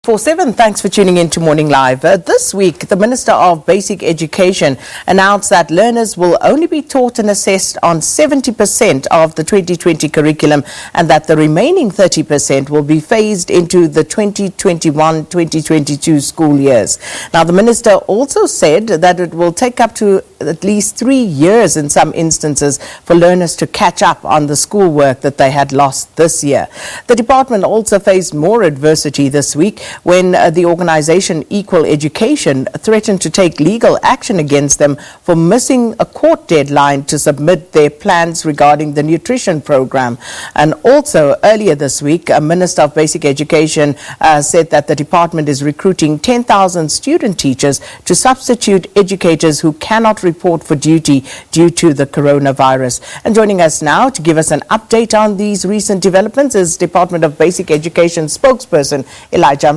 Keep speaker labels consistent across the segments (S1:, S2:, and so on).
S1: 4/7, thanks for tuning in to Morning Live. This week, the Minister of Basic Education announced that learners will only be taught and assessed on 70% of the 2020 curriculum and that the remaining 30% will be phased into the 2021-2022 school years. Now, the Minister also said that it will take up to at least 3 years in some instances for learners to catch up on the schoolwork that they had lost this year. The department also faced more adversity this week when the organisation Equal Education threatened to take legal action against them for missing a court deadline to submit their plans regarding the nutrition program. And also earlier this week, a Minister of Basic Education said that the department is recruiting 10,000 student teachers to substitute educators who cannot report for duty due to the coronavirus. And joining us now to give us an update on these recent developments is Department of Basic Education spokesperson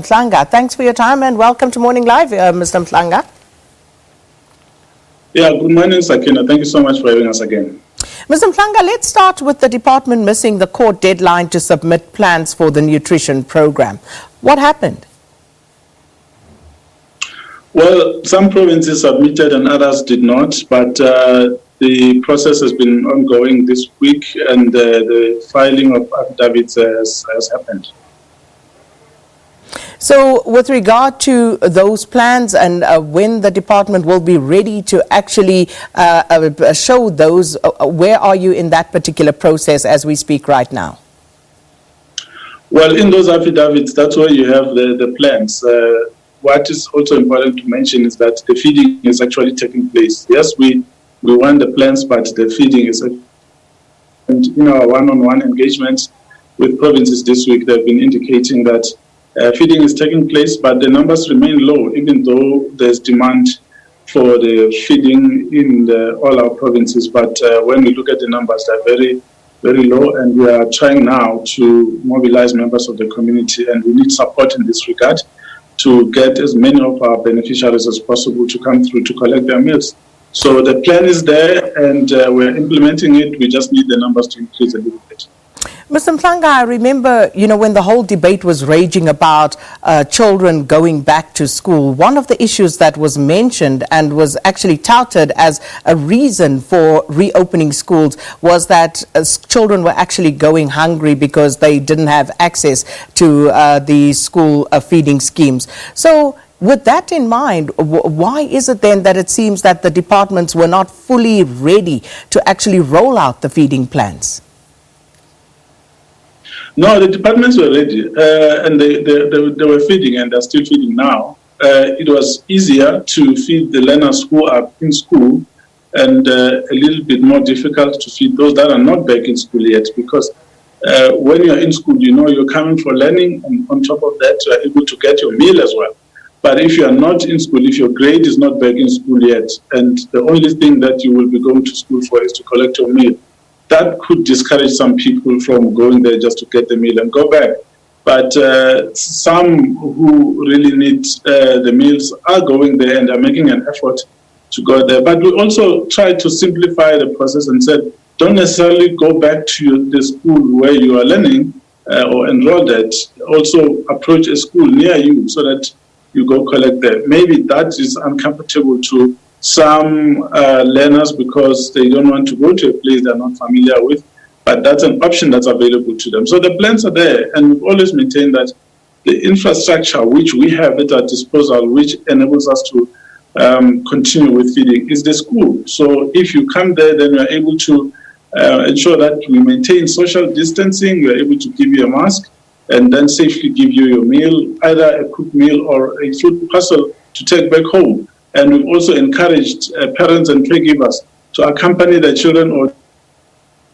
S1: Mhlanga. Thanks for your time and welcome to Morning Live, Mr. Mhlanga.
S2: Yeah, good morning, Sakina. Thank you so much for having us again.
S1: Mr. Mhlanga, let's start with the department missing the court deadline to submit plans for the nutrition program. What happened?
S2: Well, some provinces submitted and others did not, but the process has been ongoing this week and the filing of affidavits has happened.
S1: So with regard to those plans and when the department will be ready to actually show those, where are you in that particular process as we speak right now?
S2: Well, in those affidavits, that's where you have the plans. What is also important to mention is that the feeding is actually taking place. Yes, we want the plans, but the feeding is. And in our one-on-one engagements with provinces this week, they've been indicating that feeding is taking place, but the numbers remain low, even though there's demand for the feeding in all our provinces. But when we look at the numbers, they're very, very low, and we are trying now to mobilize members of the community, and we need support in this regard to get as many of our beneficiaries as possible to come through to collect their meals. So the plan is there, and we're implementing it. We just need the numbers to increase a little bit.
S1: Mr. Mhlanga, I remember, when the whole debate was raging about children going back to school, one of the issues that was mentioned and was actually touted as a reason for reopening schools was that children were actually going hungry because they didn't have access to the school feeding schemes. So with that in mind, why is it then that it seems that the departments were not fully ready to actually roll out the feeding plans?
S2: No, the departments were ready, and they were feeding, and they're still feeding now. It was easier to feed the learners who are in school, and a little bit more difficult to feed those that are not back in school yet, because when you're in school, you're coming for learning, and on top of that, you're able to get your meal as well. But if you are not in school, if your grade is not back in school yet, and the only thing that you will be going to school for is to collect your meal, that could discourage some people from going there just to get the meal and go back. But some who really need the meals are going there and are making an effort to go there. But we also tried to simplify the process and said, don't necessarily go back to the school where you are learning or enrolled at. Also approach a school near you so that you go collect there. Maybe that is uncomfortable to some learners because they don't want to go to a place they're not familiar with, but that's an option that's available to them. So the plans are there, and we've always maintained that the infrastructure which we have at our disposal, which enables us to continue with feeding, is the school. So if you come there, then we're able to ensure that we maintain social distancing, we're able to give you a mask, and then safely give you your meal, either a cooked meal or a food parcel to take back home. And we've also encouraged parents and caregivers to accompany their children or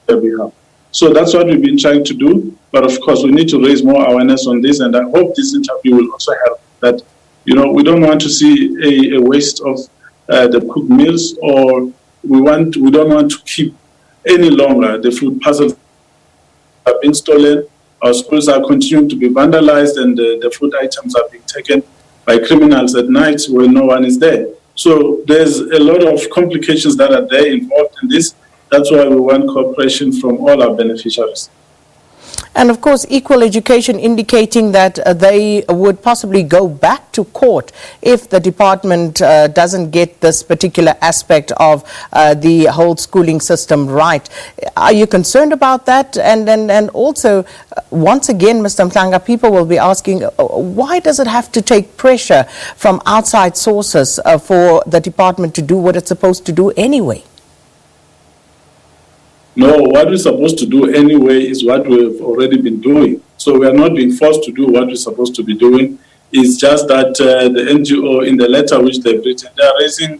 S2: their behalf. So that's what we've been trying to do. But of course, we need to raise more awareness on this. And I hope this interview will also help that, we don't want to see a waste of the cooked meals, or we don't want to keep any longer the food parcels are being stolen. Our schools are continuing to be vandalized, and the food items are being taken by criminals at night when no one is there. So there's a lot of complications that are there involved in this. That's why we want cooperation from all our beneficiaries.
S1: And of course, Equal Education indicating that they would possibly go back to court if the department doesn't get this particular aspect of the whole schooling system right. Are you concerned about that? And also, once again, Mr. Mhlanga, people will be asking, why does it have to take pressure from outside sources for the department to do what it's supposed to do anyway?
S2: No, what we're supposed to do anyway is what we've already been doing. So we are not being forced to do what we're supposed to be doing. It's just that the NGO, in the letter which they've written, they are raising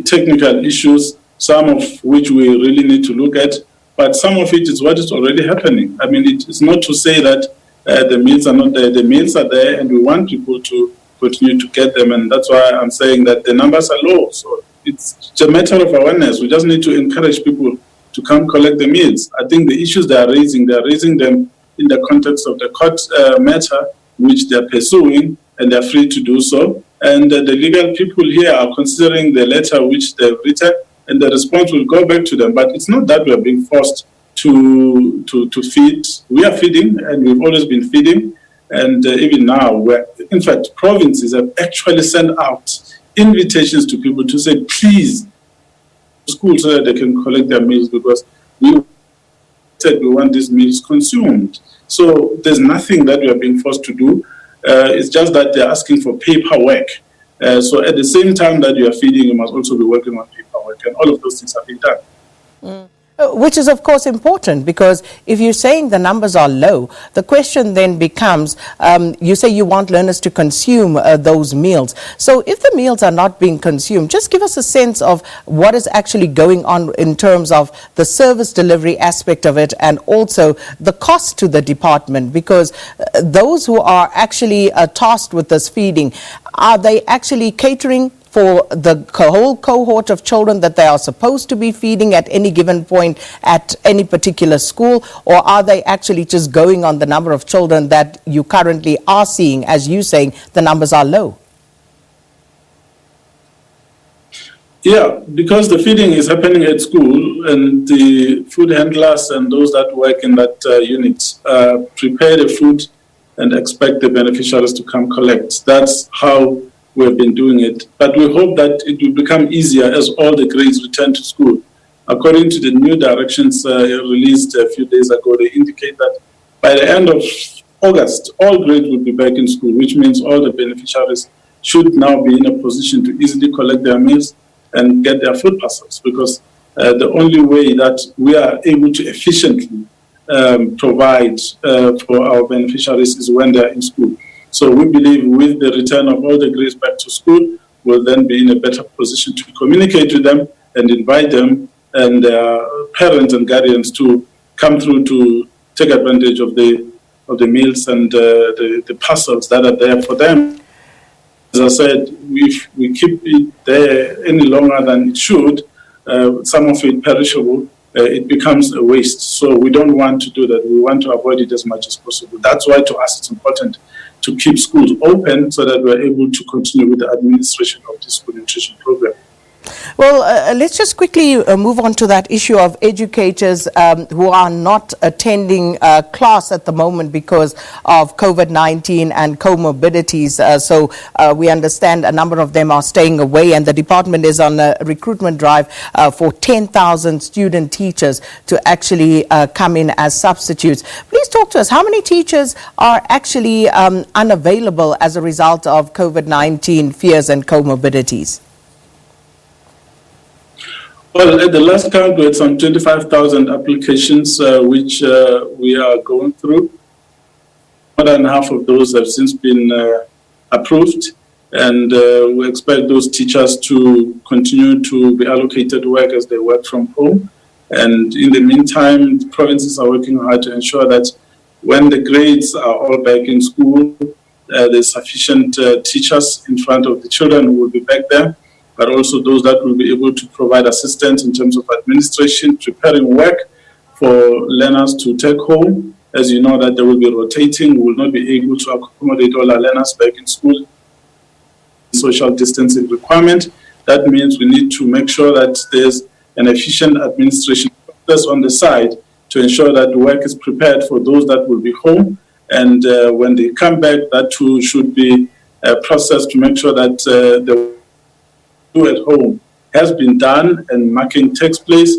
S2: technical issues, some of which we really need to look at, but some of it is what is already happening. I mean, it's not to say that the meals are not there. The meals are there, and we want people to continue to get them, and that's why I'm saying that the numbers are low. So it's a matter of awareness. We just need to encourage people to come collect the meals. I think the issues they're raising them in the context of the court matter, which they're pursuing, and they're free to do so. And the legal people here are considering the letter which they've written, and the response will go back to them. But it's not that we're being forced to feed. We are feeding, and we've always been feeding. And even now, in fact, provinces have actually sent out invitations to people to say, please, school so that they can collect their meals, because we said we want these meals consumed. So there's nothing that we are being forced to do. It's just that they're asking for paperwork. So at the same time that you are feeding, you must also be working on paperwork, and all of those things are being done.
S1: Which is, of course, important, because if you're saying the numbers are low, the question then becomes, you say you want learners to consume those meals. So if the meals are not being consumed, just give us a sense of what is actually going on in terms of the service delivery aspect of it, and also the cost to the department, because those who are actually tasked with this feeding, are they actually catering for the whole cohort of children that they are supposed to be feeding at any given point at any particular school, or are they actually just going on the number of children that you currently are seeing, as you saying the numbers are low?
S2: Yeah, because the feeding is happening at school, and the food handlers and those that work in that unit prepare the food and expect the beneficiaries to come collect. That's how we've been doing it. But we hope that it will become easier as all the grades return to school. According to the new directions released a few days ago, they indicate that by the end of August, all grades will be back in school, which means all the beneficiaries should now be in a position to easily collect their meals and get their food parcels, because the only way that we are able to efficiently provide for our beneficiaries is when they're in school. So we believe with the return of all the grades back to school, we'll then be in a better position to communicate with them and invite them and their parents and guardians to come through to take advantage of the meals and the parcels that are there for them. As I said, if we keep it there any longer than it should, some of it perishable, it becomes a waste. So we don't want to do that. We want to avoid it as much as possible. That's why to us it's important to keep schools open so that we're able to continue with the administration of this school nutrition program.
S1: Well, let's just quickly move on to that issue of educators who are not attending class at the moment because of COVID-19 and comorbidities. So we understand a number of them are staying away, and the department is on a recruitment drive for 10,000 student teachers to actually come in as substitutes. Please talk to us. How many teachers are actually unavailable as a result of COVID-19 fears and comorbidities?
S2: Well, at the last count, we had some 25,000 applications, which we are going through. More than half of those have since been approved, and we expect those teachers to continue to be allocated work as they work from home. And in the meantime, the provinces are working hard to ensure that when the grades are all back in school, there's sufficient teachers in front of the children who will be back there, but also those that will be able to provide assistance in terms of administration, preparing work for learners to take home. As you know, that they will be rotating. We will not be able to accommodate all our learners back in school. Social distancing requirement. That means we need to make sure that there's an efficient administration process on the side to ensure that work is prepared for those that will be home. And when they come back, that too should be processed to make sure that the work at home has been done and marking takes place.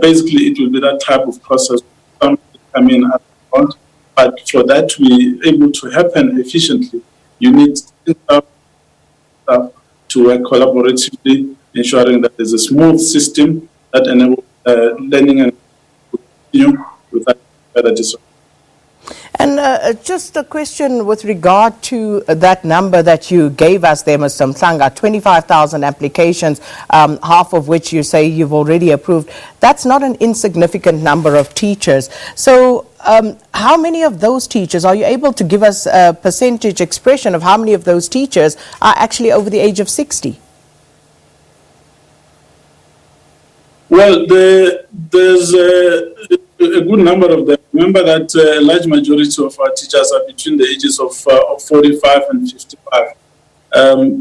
S2: Basically, it will be that type of process. Some come in at the front, but for that to be able to happen efficiently, you need staff to work collaboratively, ensuring that there's a smooth system that enables learning and continue without further disruption.
S1: And just a question with regard to that number that you gave us there, Mr. Mhlanga, 25,000 applications, half of which you say you've already approved. That's not an insignificant number of teachers. So how many of those teachers, are you able to give us a percentage expression of how many of those teachers are actually over the age of 60?
S2: Well, there's a good number of them. Remember that a large majority of our teachers are between the ages of 45 and 55.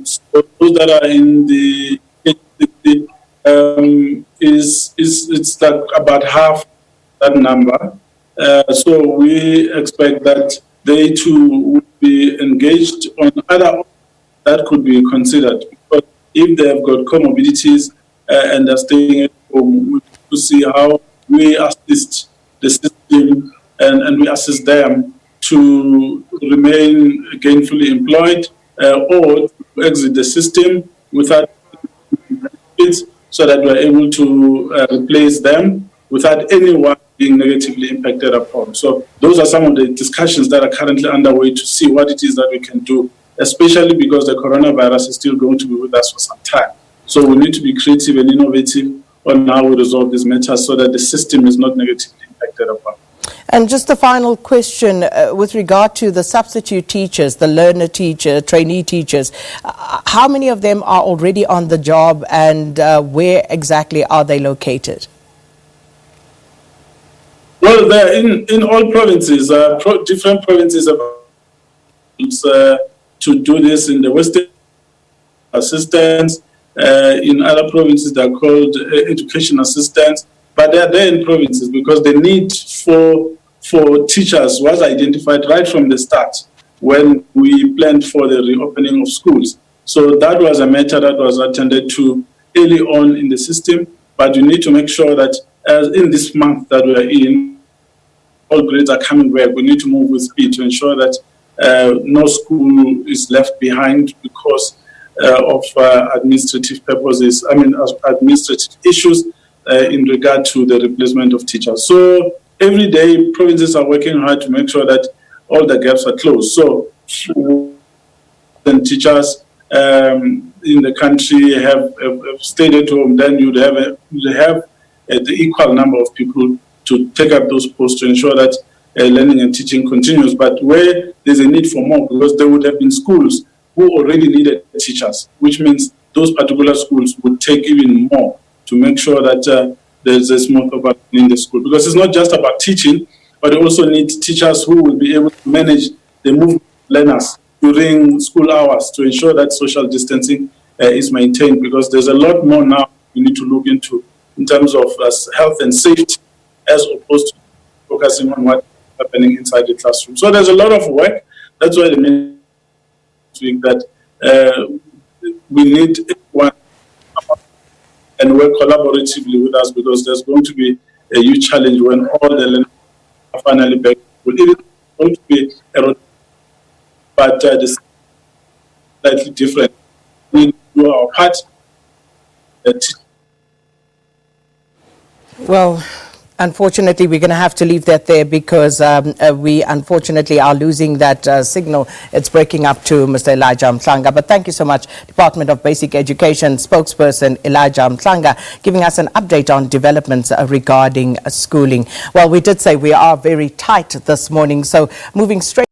S2: So those that are in the age 60 it's like about half that number. So we expect that they too would be engaged on other that could be considered. But if they have got comorbidities and are staying at home, we need to see how we assist the system and we assist them to remain gainfully employed or to exit the system without benefits, so that we're able to replace them without anyone being negatively impacted upon. So those are some of the discussions that are currently underway to see what it is that we can do, especially because the coronavirus is still going to be with us for some time. So we need to be creative and innovative on how we resolve these matters so that the system is not negatively impacted upon.
S1: And just a final question with regard to the substitute teachers, the learner teacher, trainee teachers, how many of them are already on the job and where exactly are they located?
S2: Well, they're in all provinces. Different provinces have to do this. In the Western assistants, in other provinces they're called education assistants, but they're there in provinces because the need for teachers was identified right from the start when we planned for the reopening of schools. So that was a matter that was attended to early on in the system, but you need to make sure that as in this month that we are in, all grades are coming back. We need to move with speed to ensure that no school is left behind because of administrative purposes, administrative issues in regard to the replacement of teachers. So every day, provinces are working hard to make sure that all the gaps are closed. So then teachers in the country have stayed at home, then you'd have the equal number of people to take up those posts to ensure that learning and teaching continues. But where there's a need for more, because there would have been schools who already needed teachers, which means those particular schools would take even more to make sure that there's a smooth operation in the school. Because it's not just about teaching, but they also need teachers who will be able to manage the movement of learners during school hours to ensure that social distancing is maintained, because there's a lot more now we need to look into in terms of health and safety as opposed to focusing on what's happening inside the classroom. So there's a lot of work. That's why the main week that we need everyone and work collaboratively with us, because there's going to be a huge challenge when all the learners are finally back. It is going to be a road, but it's slightly different. We do our part.
S1: Well, unfortunately, we're going to have to leave that there because we unfortunately are losing that signal. It's breaking up to Mr. Elijah Mhlanga. But thank you so much, Department of Basic Education spokesperson Elijah Mhlanga, giving us an update on developments regarding schooling. Well, we did say we are very tight this morning, so moving straight